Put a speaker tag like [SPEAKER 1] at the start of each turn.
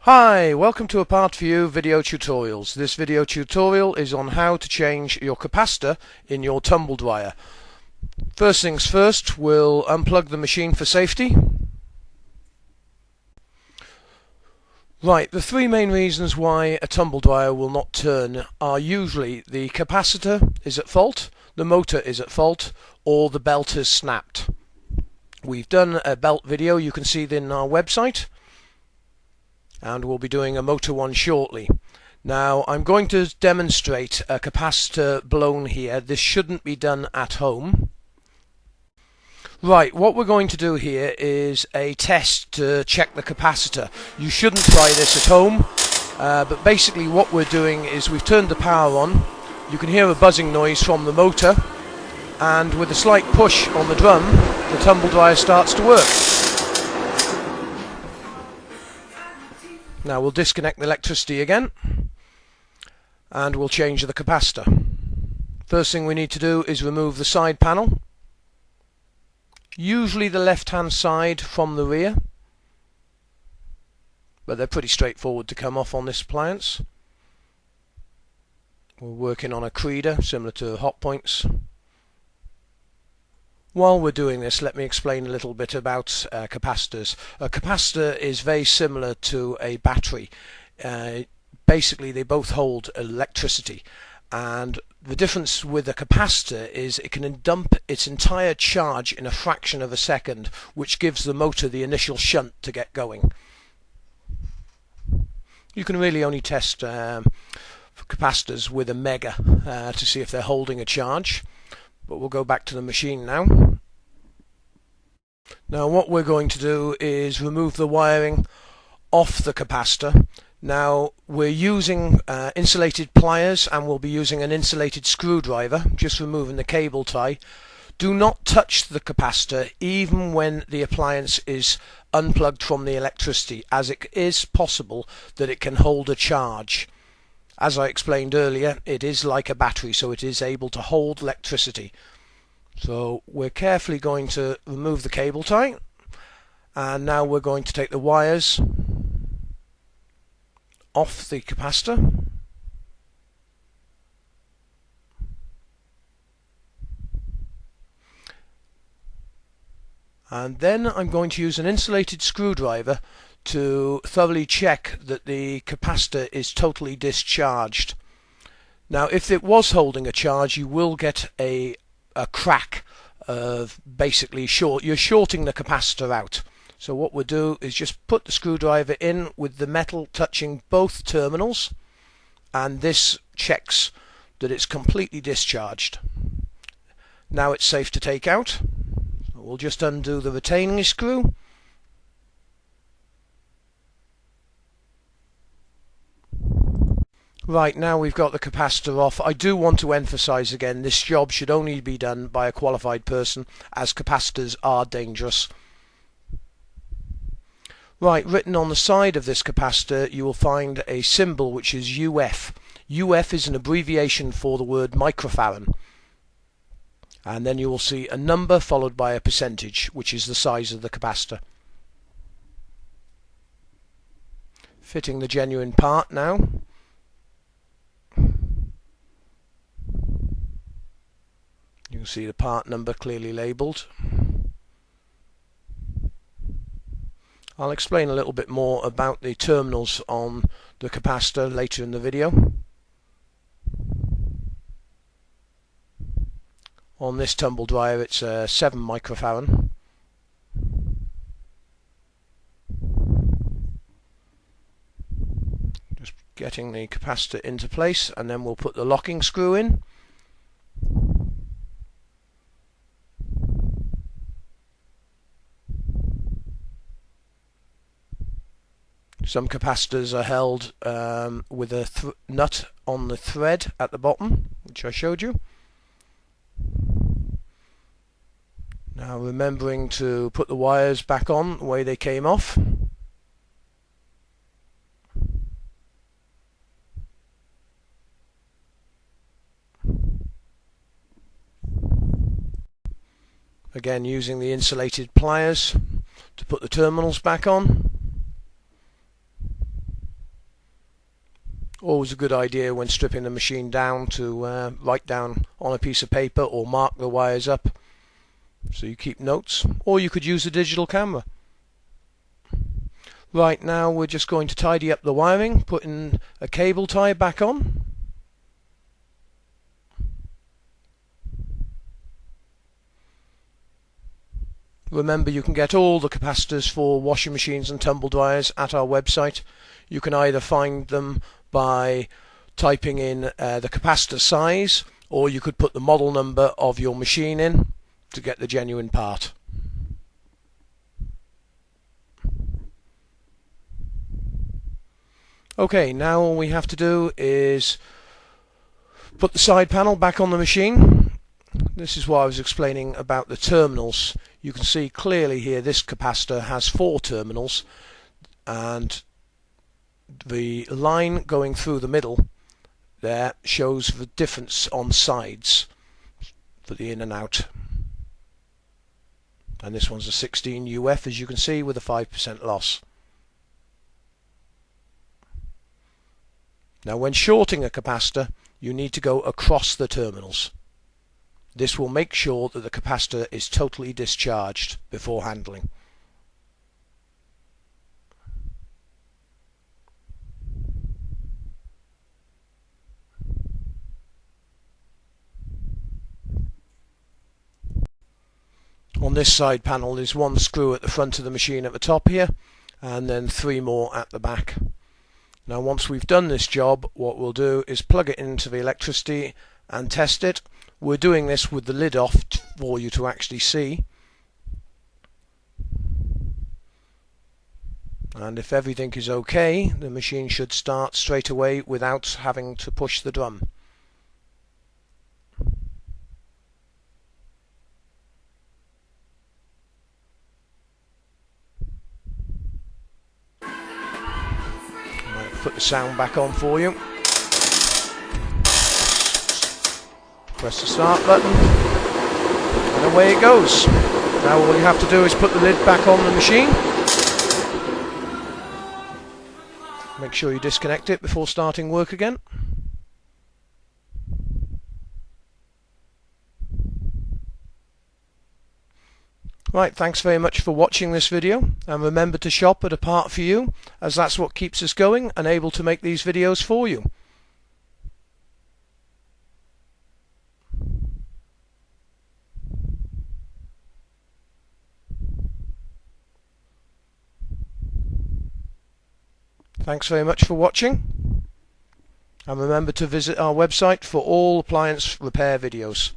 [SPEAKER 1] Hi, welcome to ApartView video tutorials. This video tutorial is on how to change your capacitor in your tumbled wire. First things first, we'll unplug the machine for safety. Right, the three main reasons why a tumbled wire will not turn are usually the capacitor is at fault, the motor is at fault, or the belt has snapped. We've done a belt video, you can see it in our website, and we'll be doing a motor one shortly. Now I'm going to demonstrate a capacitor blown here. This shouldn't be done at home. Right, what we're going to do here is a test to check the capacitor. You shouldn't try this at home, but basically what we're doing is we've turned the power on. You can hear a buzzing noise from the motor, and with a slight push on the drum, the tumbled wire starts to work. Now we'll disconnect the electricity again and we'll change the capacitor. First thing we need to do is remove the side panel, usually the left hand side from the rear, but they're pretty straightforward to come off on this appliance. We're working on a creeder similar to hot points. While we're doing this, let me explain a little bit about capacitors. A capacitor is very similar to a battery. Basically, they both hold electricity, and the difference with a capacitor is it can dump its entire charge in a fraction of a second, which gives the motor the initial shunt to get going. You can really only test capacitors with a mega to see if they're holding a charge. But we'll go back to the machine now. Now what we're going to do is remove the wiring off the capacitor. Now we're using insulated pliers, and we'll be using an insulated screwdriver, just removing the cable tie. Do not touch the capacitor even when the appliance is unplugged from the electricity, as it is possible that it can hold a charge. As I explained earlier, it is like a battery, so it is able to hold electricity. So we're carefully going to remove the cable tie, and now we're going to take the wires off the capacitor. And then I'm going to use an insulated screwdriver to thoroughly check that the capacitor is totally discharged. Now if it was holding a charge, you will get a crack of basically you're shorting the capacitor out. So what we'll do is just put the screwdriver in with the metal touching both terminals, and this checks that it's completely discharged. Now it's safe to take out. So we'll just undo the retaining screw. Right, now we've got the capacitor off. I do want to emphasize again, this job should only be done by a qualified person, as capacitors are dangerous. Right, written on the side of this capacitor you will find a symbol which is UF. UF is an abbreviation for the word microfarad. And then you will see a number followed by a percentage, which is the size of the capacitor. Fitting the genuine part now. You can see the part number clearly labelled. I'll explain a little bit more about the terminals on the capacitor later in the video. On this tumbled wire it's 7 microfarad. Just getting the capacitor into place, and then we'll put the locking screw in. Some capacitors are held with a nut on the thread at the bottom, which I showed you. Now remembering to put the wires back on the way they came off. Again, using the insulated pliers to put the terminals back on. Always a good idea when stripping the machine down to write down on a piece of paper or mark the wires up so you keep notes, or you could use a digital camera. Right, now we're just going to tidy up the wiring, putting a cable tie back on. Remember, you can get all the capacitors for washing machines and tumble dryers at our website. You can either find them by typing in the capacitor size, or you could put the model number of your machine in to get the genuine part. Okay, now all we have to do is put the side panel back on the machine. This is what I was explaining about the terminals. You can see clearly here this capacitor has 4 terminals, and the line going through the middle there shows the difference on sides for the in and out. And this one's a 16 UF, as you can see, with a 5% loss. Now when shorting a capacitor, you need to go across the terminals. This will make sure that the capacitor is totally discharged before handling. On this side panel is 1 screw at the front of the machine at the top here, and then 3 more at the back. Now once we've done this job, what we'll do is plug it into the electricity and test it. We're doing this with the lid off for you to actually see. And if everything is okay, the machine should start straight away without having to push the drum. Put the sound back on for you. Press the start button, and away it goes. Now all you have to do is put the lid back on the machine. Make sure you disconnect it before starting work again. Right, thanks very much for watching this video, and remember to shop at A Part For You, as that's what keeps us going and able to make these videos for you. Thanks very much for watching, and remember to visit our website for all appliance repair videos.